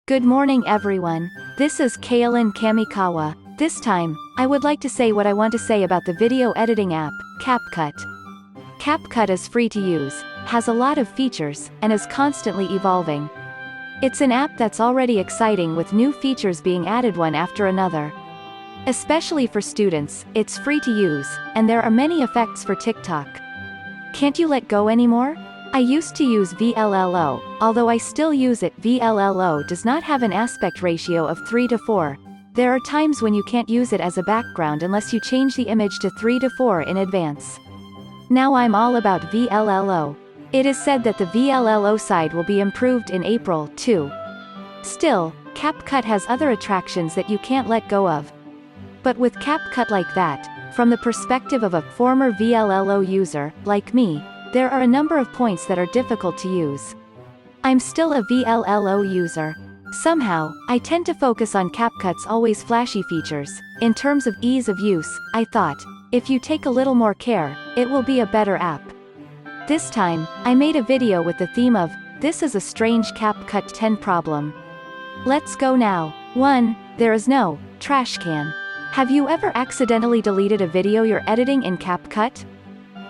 Good morning everyone. This is Kaylin Kamikawa. This time, I would like to say what I want to say about the video editing app, CapCut. CapCut is free to use, has a lot of features, and is constantly evolving. It's an app that's already exciting with new features being added one after another. Especially for students, it's free to use, and there are many effects for TikTok. Can't you let go anymore? I used to use VLLO, although I still use it. VLLO does not have an aspect ratio of 3:4. There are times when you can't use it as a background unless you change the image to 3:4 in advance. Now I'm all about VLLO. It is said that the VLLO side will be improved in April, too. Still, CapCut has other attractions that you can't let go of. But with CapCut like that, from the perspective of a former VLLO user, like me, there are a number of points that are difficult to use. I'm still a VLLO user. Somehow, I tend to focus on CapCut's always flashy features. In terms of ease of use, I thought, if you take a little more care, it will be a better app. This time, I made a video with the theme of, "This is a strange CapCut 10 problem." Let's go now. 1. There is no trash can. Have you ever accidentally deleted a video you're editing in CapCut?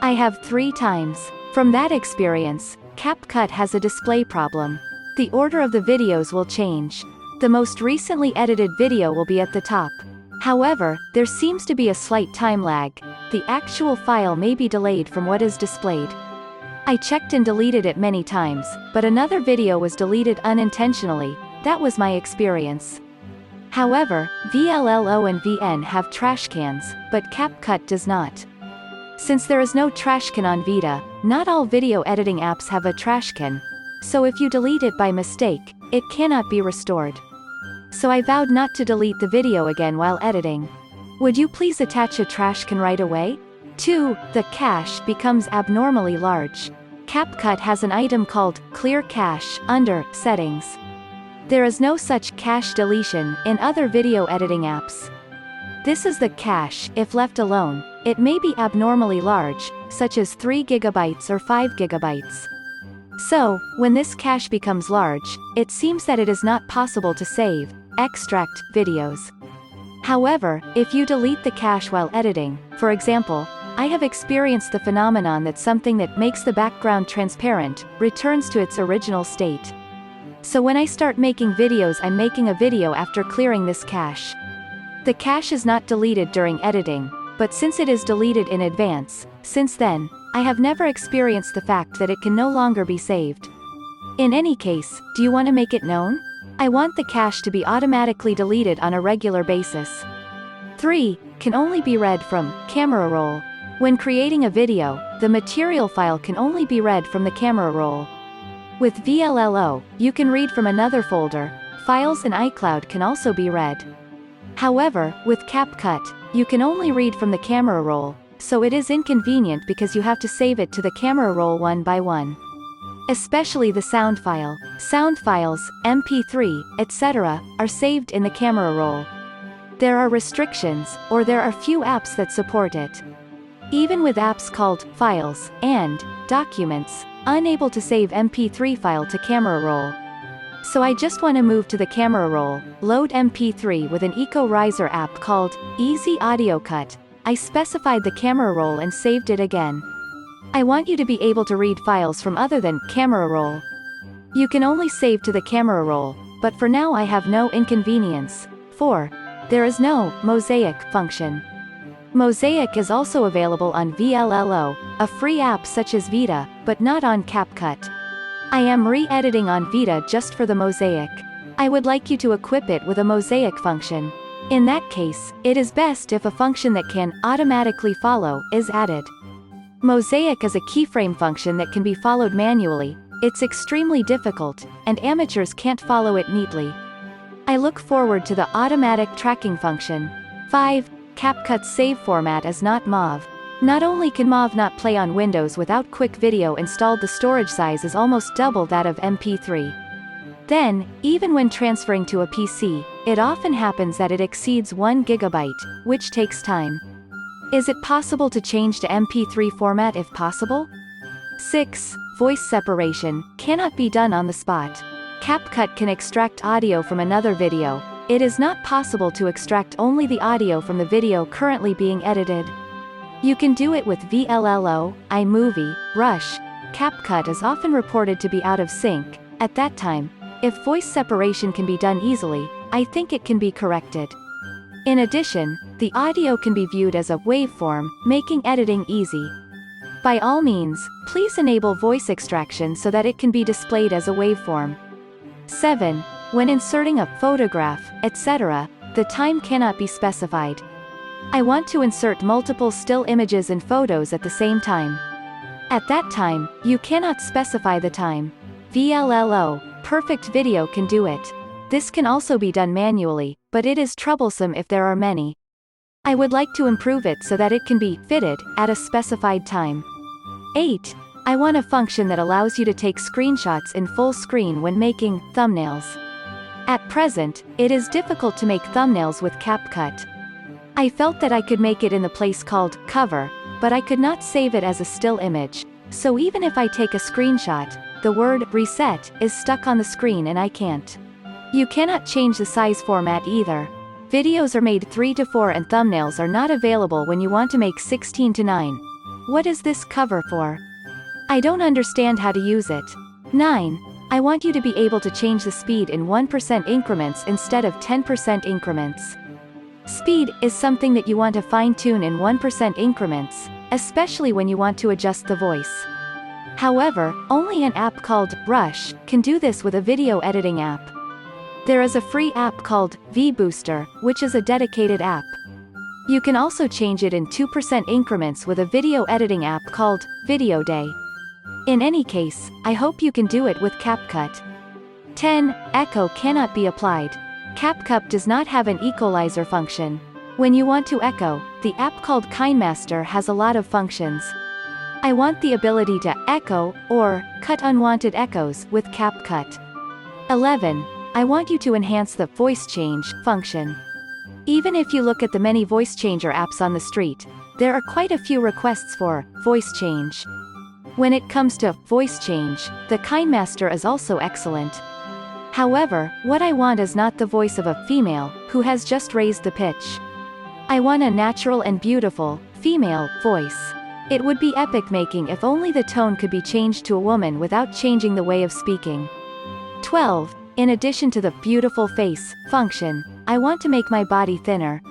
I have 3 times. From that experience, CapCut has a display problem. The order of the videos will change. The most recently edited video will be at the top. However, there seems to be a slight time lag. The actual file may be delayed from what is displayed. I checked and deleted it many times, but another video was deleted unintentionally. That was my experience. However, VLLO and VN have trash cans, but CapCut does not. Since there is no trash can on Vita, not all video editing apps have a trash can. So if you delete it by mistake, it cannot be restored. So I vowed not to delete the video again while editing. Would you please attach a trash can right away? 2. The cache becomes abnormally large. CapCut has an item called Clear Cache under Settings. There is no such cache deletion in other video editing apps. This is the cache. If left alone, it may be abnormally large, such as 3 GB or 5 GB. So, when this cache becomes large, it seems that it is not possible to save, extract, videos. However, if you delete the cache while editing, for example, I have experienced the phenomenon that something that makes the background transparent, returns to its original state. So when I start making videos, I'm making a video after clearing this cache. The cache is not deleted during editing, but since it is deleted in advance, since then, I have never experienced the fact that it can no longer be saved. In any case, do you want to make it known? I want the cache to be automatically deleted on a regular basis. 3. Can only be read from camera roll. When creating a video, the material file can only be read from the camera roll. With VLLO, you can read from another folder. Files in iCloud can also be read. However, with CapCut, you can only read from the camera roll, so it is inconvenient because you have to save it to the camera roll one by one. Especially the sound file. Sound files, MP3, etc., are saved in the camera roll. There are restrictions, or there are few apps that support it. Even with apps called Files and Documents, unable to save MP3 file to camera roll. So I just want to move to the camera roll, load MP3 with an EcoRiser app called Easy Audio Cut. I specified the camera roll and saved it again. I want you to be able to read files from other than camera roll. You can only save to the camera roll, but for now I have no inconvenience. 4. There is no Mosaic function. Mosaic is also available on VLLO, a free app such as Vita, but not on CapCut. I am re-editing on Vita just for the Mosaic. I would like you to equip it with a Mosaic function. In that case, it is best if a function that can automatically follow is added. Mosaic is a keyframe function that can be followed manually. It's extremely difficult, and amateurs can't follow it neatly. I look forward to the automatic tracking function. 5. CapCut's save format is not MOV. Not only can MOV not play on Windows without Quick Video installed, the storage size is almost double that of MP3. Then, even when transferring to a PC, it often happens that it exceeds 1 GB, which takes time. Is it possible to change to MP3 format if possible? 6. Voice separation cannot be done on the spot. CapCut can extract audio from another video. It is not possible to extract only the audio from the video currently being edited. You can do it with VLLO, iMovie, Rush. CapCut is often reported to be out of sync. At that time, if voice separation can be done easily, I think it can be corrected. In addition, the audio can be viewed as a waveform, making editing easy. By all means, please enable voice extraction so that it can be displayed as a waveform. 7. When inserting a photograph, etc., the time cannot be specified. I want to insert multiple still images and photos at the same time. At that time, you cannot specify the time. VLLO, Perfect Video can do it. This can also be done manually, but it is troublesome if there are many. I would like to improve it so that it can be fitted at a specified time. 8. I want a function that allows you to take screenshots in full screen when making thumbnails. At present, it is difficult to make thumbnails with CapCut. I felt that I could make it in the place called cover, but I could not save it as a still image. So even if I take a screenshot, the word reset is stuck on the screen and I can't. You cannot change the size format either. Videos are made 3:4 and thumbnails are not available when you want to make 16:9. What is this cover for? I don't understand how to use it. 9. I want you to be able to change the speed in 1% increments instead of 10% increments. Speed is something that you want to fine-tune in 1% increments, especially when you want to adjust the voice. However, only an app called Rush can do this with a video editing app. There is a free app called VBooster, which is a dedicated app. You can also change it in 2% increments with a video editing app called VideoDay. In any case, I hope you can do it with CapCut. 10. Echo cannot be applied. CapCut does not have an equalizer function. When you want to echo, the app called KineMaster has a lot of functions. I want the ability to echo, or cut unwanted echoes, with CapCut. 11. I want you to enhance the voice change function. Even if you look at the many voice changer apps on the street, there are quite a few requests for voice change. When it comes to voice change, the KineMaster is also excellent. However, what I want is not the voice of a female who has just raised the pitch. I want a natural and beautiful female voice. It would be epic making if only the tone could be changed to a woman without changing the way of speaking. 12. In addition to the beautiful face function, I want to make my body thinner.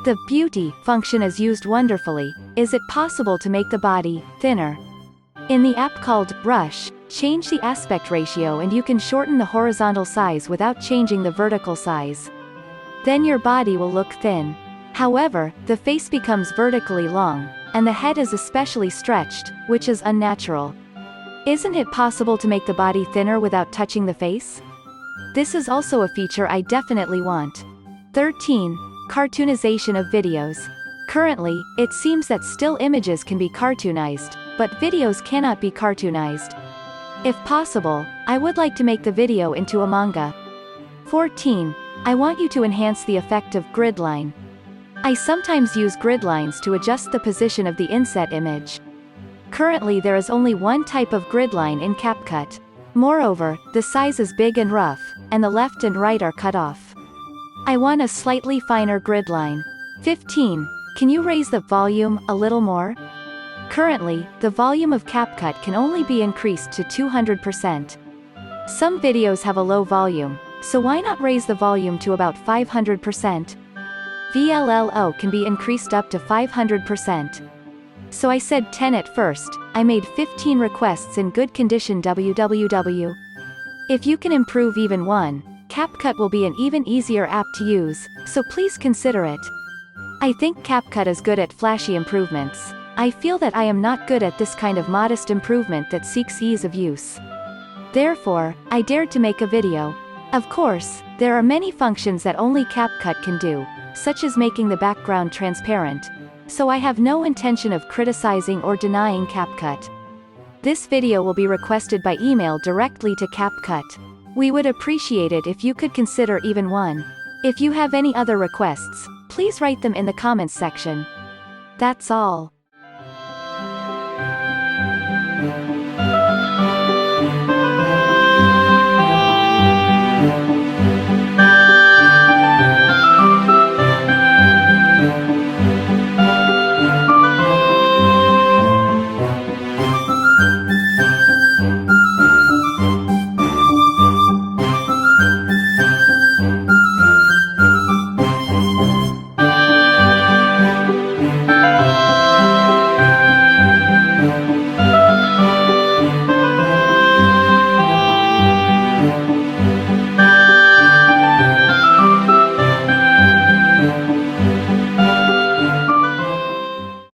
The beauty function is used wonderfully. Is it possible to make the body thinner? In the app called Rush, change the aspect ratio and you can shorten the horizontal size without changing the vertical size. Then your body will look thin. However, the face becomes vertically long, and the head is especially stretched, which is unnatural. Isn't it possible to make the body thinner without touching the face? This is also a feature I definitely want. 13. Cartoonization of videos. Currently, it seems that still images can be cartoonized, but videos cannot be cartoonized. If possible, I would like to make the video into a manga. 14. I want you to enhance the effect of grid line. I sometimes use grid lines to adjust the position of the inset image. Currently there is only one type of grid line in CapCut. Moreover, the size is big and rough, and the left and right are cut off. I want a slightly finer grid line. 15. Can you raise the volume a little more? Currently, the volume of CapCut can only be increased to 200%. Some videos have a low volume, so why not raise the volume to about 500%? VLLO can be increased up to 500%. So I said 10 at first. I made 15 requests in good condition www. If you can improve even one, CapCut will be an even easier app to use, so please consider it. I think CapCut is good at flashy improvements. I feel that I am not good at this kind of modest improvement that seeks ease of use. Therefore, I dared to make a video. Of course, there are many functions that only CapCut can do, such as making the background transparent, so I have no intention of criticizing or denying CapCut. This video will be requested by email directly to CapCut. We would appreciate it if you could consider even one. If you have any other requests, please write them in the comments section. That's all.